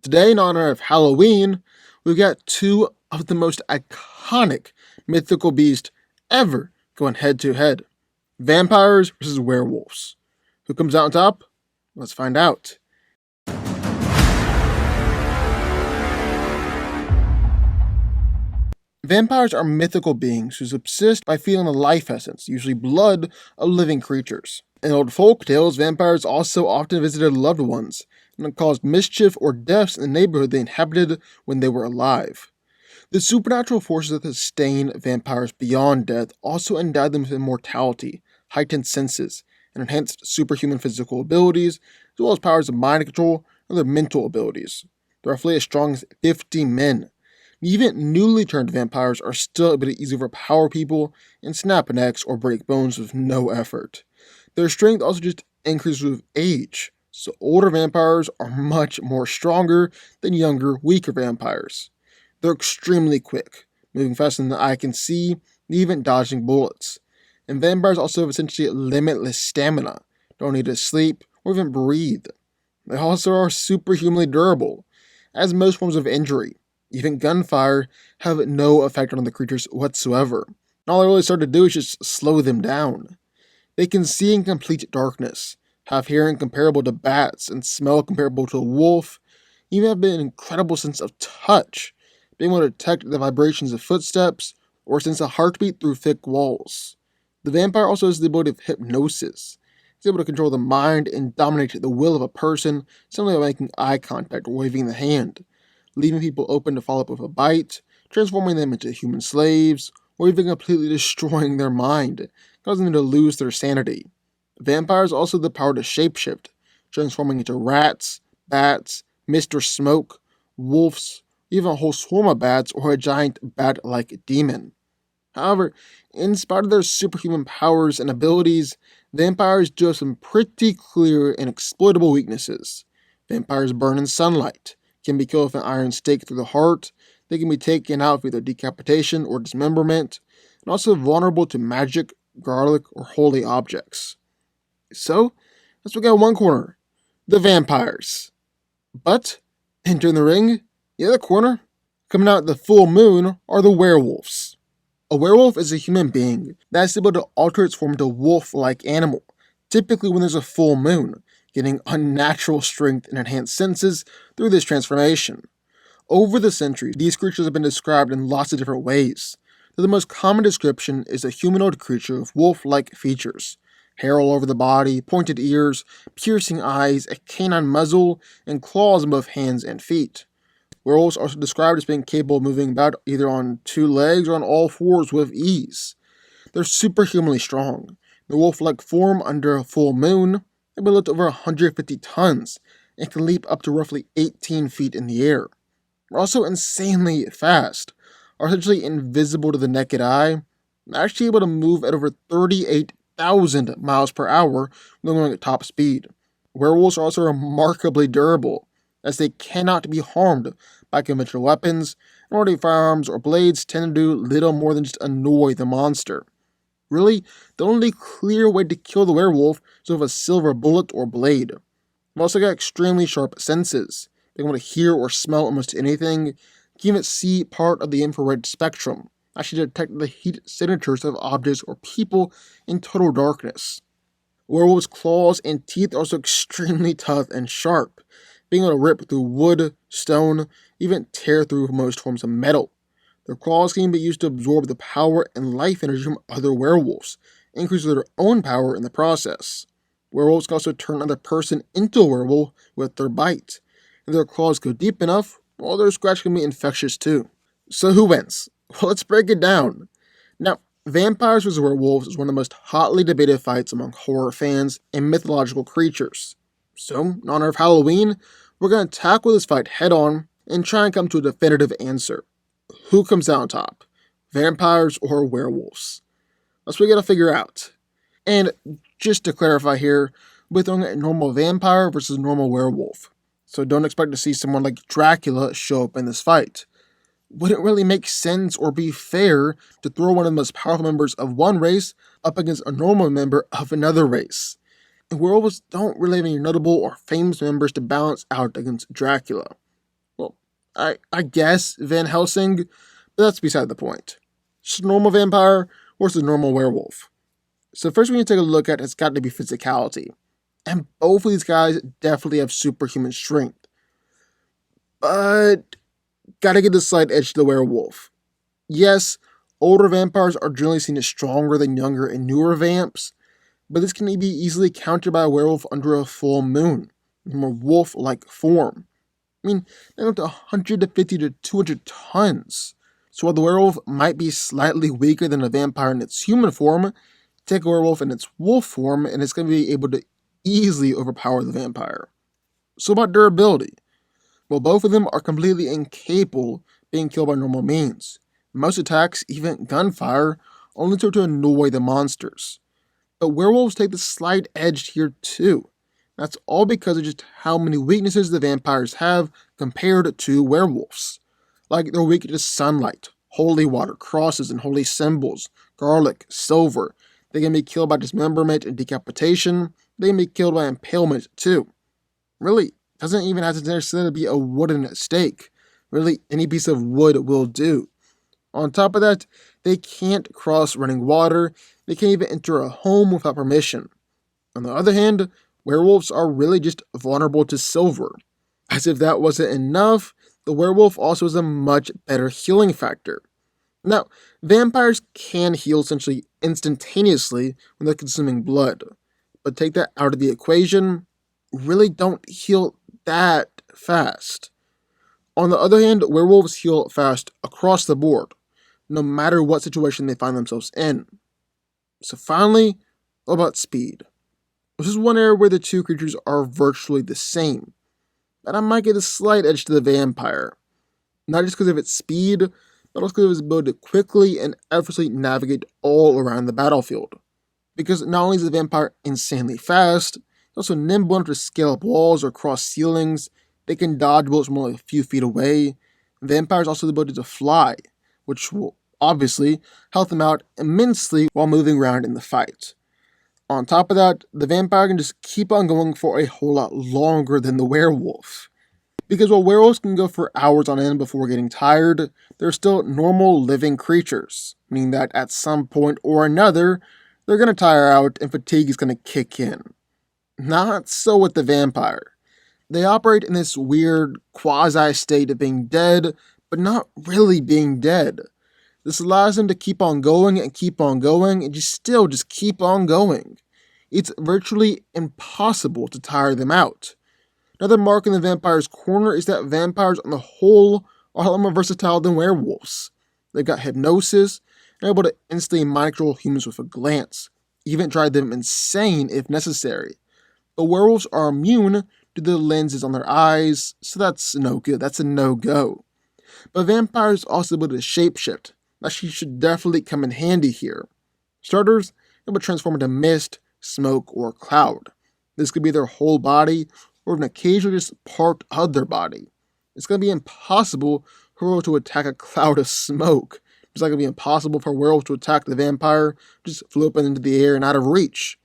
Today, in honor of Halloween, we've got two of the most iconic mythical beasts ever going head to head. Vampires versus werewolves. Who comes out on top? Let's find out. Vampires are mythical beings who subsist by feeding the life essence, usually blood, of living creatures. In old folk tales, vampires also often visited loved ones and caused mischief or deaths in the neighborhood they inhabited when they were alive. The supernatural forces that sustain vampires beyond death also endowed them with immortality, heightened senses, and enhanced superhuman physical abilities, as well as powers of mind control and their mental abilities. They're roughly as strong as 50 men. Even newly turned vampires are still able to easily overpower people and snap necks or break bones with no effort. Their strength also just increases with age, so older vampires are much more stronger than younger, weaker vampires. They're extremely quick, moving faster than the eye can see, and even dodging bullets. And vampires also have essentially limitless stamina, don't need to sleep or even breathe. They also are superhumanly durable, as most forms of injury, even gunfire, have no effect on the creatures whatsoever. And all they really start to do is just slow them down. They can see in complete darkness, have hearing comparable to bats, and smell comparable to a wolf, even have an incredible sense of touch, being able to detect the vibrations of footsteps or sense a heartbeat through thick walls. The vampire also has the ability of hypnosis. He's able to control the mind and dominate the will of a person simply by making eye contact or waving the hand, leaving people open to follow up with a bite, transforming them into human slaves, or even completely destroying their mind, causing them to lose their sanity. Vampires also have the power to shapeshift, transforming into rats, bats, mist or smoke, wolves, even a whole swarm of bats, or a giant bat-like demon. However, in spite of their superhuman powers and abilities, vampires do have some pretty clear and exploitable weaknesses. Vampires burn in sunlight, can be killed with an iron stake through the heart, they can be taken out with either decapitation or dismemberment, and also vulnerable to magic, garlic, or holy objects. So, let's look at one corner, the vampires. But, entering the ring, the other corner, coming out at the full moon, are the werewolves. A werewolf is a human being that's able to alter its form into a wolf-like animal, typically when there's a full moon, getting unnatural strength and enhanced senses through this transformation. Over the centuries, these creatures have been described in lots of different ways. The most common description is a humanoid creature with wolf-like features. Hair all over the body, pointed ears, piercing eyes, a canine muzzle, and claws on both hands and feet. Werewolves are also described as being capable of moving about either on two legs or on all fours with ease. They're superhumanly strong. The wolf-like form under a full moon, they will lift over 150 tons and can leap up to roughly 18 feet in the air. They're also insanely fast, are essentially invisible to the naked eye, and actually able to move at over 38,000 miles per hour when going at top speed. Werewolves are also remarkably durable, as they cannot be harmed by conventional weapons, and ordinary firearms or blades tend to do little more than just annoy the monster. Really, the only clear way to kill the werewolf is with a silver bullet or blade. They've also got extremely sharp senses, being able to hear or smell almost anything, can even see part of the infrared spectrum, actually detect the heat signatures of objects or people in total darkness. Werewolves' claws and teeth are also extremely tough and sharp, being able to rip through wood, stone, even tear through most forms of metal. Their claws can be used to absorb the power and life energy from other werewolves, increasing their own power in the process. Werewolves can also turn another person into a werewolf with their bite. If their claws go deep enough, well, their scratch can be infectious too. So who wins? Well, let's break it down. Now, vampires vs. werewolves is one of the most hotly debated fights among horror fans and mythological creatures. So, in honor of Halloween, we're going to tackle this fight head on and try and come to a definitive answer. Who comes out on top? Vampires or werewolves? That's what we gotta figure out. And just to clarify here, we're throwing a normal vampire versus a normal werewolf. So don't expect to see someone like Dracula show up in this fight. Wouldn't really make sense or be fair to throw one of the most powerful members of one race up against a normal member of another race. And werewolves don't really have any notable or famous members to balance out against Dracula. I guess Van Helsing, but that's beside the point. Just a normal vampire versus a normal werewolf. So first we need to take a look at it's got to be physicality. And both of these guys definitely have superhuman strength. But gotta get the slight edge to the werewolf. Yes, older vampires are generally seen as stronger than younger and newer vamps, but this can be easily countered by a werewolf under a full moon, in a more wolf-like form. I mean, they're up to 150 to 200 tons. So while the werewolf might be slightly weaker than a vampire in its human form, take a werewolf in its wolf form and it's going to be able to easily overpower the vampire. So about durability. Well, both of them are completely incapable of being killed by normal means. Most attacks, even gunfire, only serve to annoy the monsters. But werewolves take the slight edge here too. That's all because of just how many weaknesses the vampires have compared to werewolves. Like they're weak to sunlight, holy water, crosses and holy symbols, garlic, silver. They can be killed by dismemberment and decapitation. They can be killed by impalement too. Really, doesn't even have to necessarily be a wooden stake. Really, any piece of wood will do. On top of that, they can't cross running water. They can't even enter a home without permission. On the other hand, werewolves are really just vulnerable to silver. As if that wasn't enough, the werewolf also has a much better healing factor. Now, vampires can heal essentially instantaneously when they're consuming blood, but take that out of the equation, really don't heal that fast. On the other hand, werewolves heal fast across the board, no matter what situation they find themselves in. So finally, what about speed? This is one area where the two creatures are virtually the same, but I might get a slight edge to the vampire. Not just because of its speed, but also because of its ability to quickly and effortlessly navigate all around the battlefield. Because not only is the vampire insanely fast, it's also nimble enough to scale up walls or cross ceilings. They can dodge bullets from only a few feet away. Vampires also have the ability to fly, which will obviously help them out immensely while moving around in the fight. On top of that, the vampire can just keep on going for a whole lot longer than the werewolf. Because while werewolves can go for hours on end before getting tired, they're still normal living creatures, meaning that at some point or another, they're going to tire out and fatigue is going to kick in. Not so with the vampire. They operate in this weird quasi-state of being dead, but not really being dead. This allows them to keep on going and just keep on going. It's virtually impossible to tire them out. Another mark in the vampire's corner is that vampires on the whole are a lot more versatile than werewolves. They've got hypnosis and are able to instantly mind control humans with a glance, even drive them insane if necessary. But werewolves are immune to the lenses on their eyes, so that's no good, that's a no-go. But vampires also able to shapeshift. That should definitely come in handy here. Starters, they will transform into mist, smoke, or cloud. This could be their whole body, or even occasionally just part of their body. It's going to be impossible for a werewolf to attack a cloud of smoke. It's not going to be impossible for a werewolf to attack the vampire, just flew up into the air and out of reach.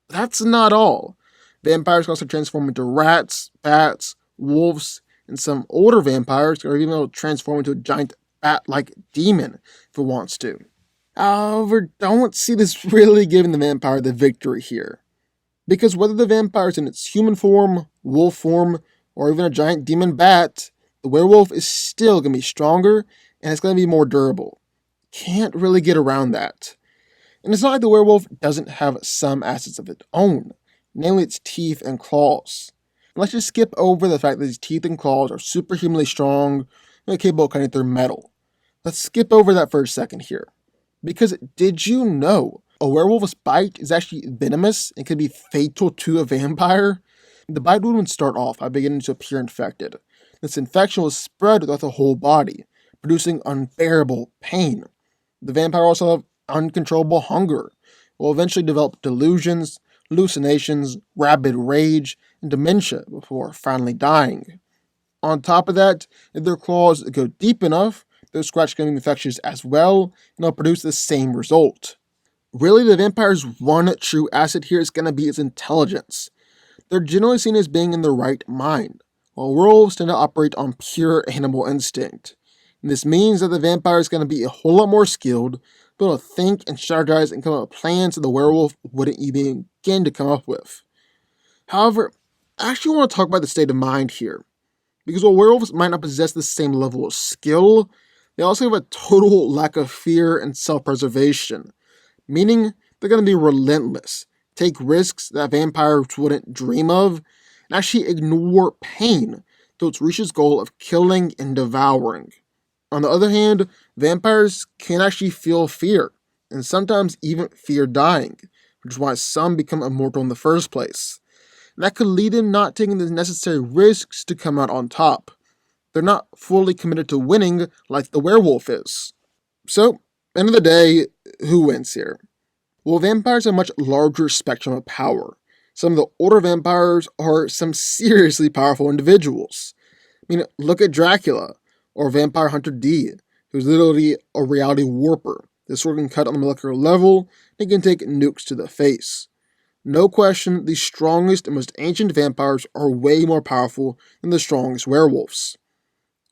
That's not all. Vampires can also transform into rats, bats, wolves, and some older vampires are even able to transform into a giant bat-like demon if it wants to. However, don't see this really giving the vampire the victory here. Because whether the vampire is in its human form, wolf form, or even a giant demon bat, the werewolf is still going to be stronger and it's going to be more durable. Can't really get around that. And it's not like the werewolf doesn't have some assets of its own, namely its teeth and claws. And let's just skip over the fact that these teeth and claws are superhumanly strong and capable of cutting through metal. Let's skip over that for a second here. Because did you know a werewolf's bite is actually venomous and can be fatal to a vampire? The bite would start off by beginning to appear infected. This infection will spread throughout the whole body, producing unbearable pain. The vampire also have uncontrollable hunger, will eventually develop delusions, hallucinations, rabid rage, and dementia before finally dying. On top of that, if their claws go deep enough, those scratch can be infectious as well, and they'll produce the same result. Really, the vampire's one true asset here is going to be its intelligence. They're generally seen as being in the right mind, while werewolves tend to operate on pure animal instinct. And this means that the vampire is going to be a whole lot more skilled, be able to think and strategize and come up with plans that the werewolf wouldn't even begin to come up with. However, I actually want to talk about the state of mind here, because while werewolves might not possess the same level of skill, they also have a total lack of fear and self-preservation, meaning they're going to be relentless, take risks that vampires wouldn't dream of, and actually ignore pain till it reaches its goal of killing and devouring. On the other hand, vampires can actually feel fear, and sometimes even fear dying, which is why some become immortal in the first place. And that could lead them not taking the necessary risks to come out on top. They're not fully committed to winning like the werewolf is. So, end of the day, who wins here? Well, vampires have a much larger spectrum of power. Some of the older vampires are some seriously powerful individuals. I mean, look at Dracula, or Vampire Hunter D, who's literally a reality warper. This sword can cut on the molecular level, and can take nukes to the face. No question, the strongest and most ancient vampires are way more powerful than the strongest werewolves.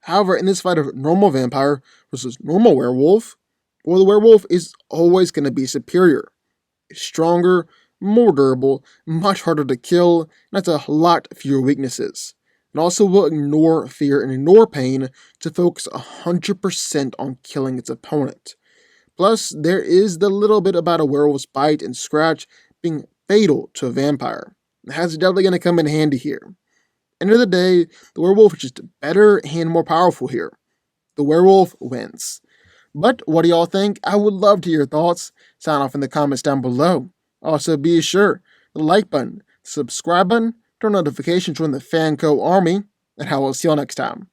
However, in this fight of normal vampire versus normal werewolf, well, the werewolf is always going to be superior. It's stronger, more durable, much harder to kill, and has a lot fewer weaknesses. And also will ignore fear and ignore pain to focus 100% on killing its opponent. Plus, there is the little bit about a werewolf's bite and scratch being fatal to a vampire. That's definitely going to come in handy here. End of the day, the werewolf is just better and more powerful here. The werewolf wins. But what do y'all think? I would love to hear your thoughts. Sound off in the comments down below. Also, be sure the like button, subscribe button, turn notifications, join the Fanco army, and I will see y'all next time.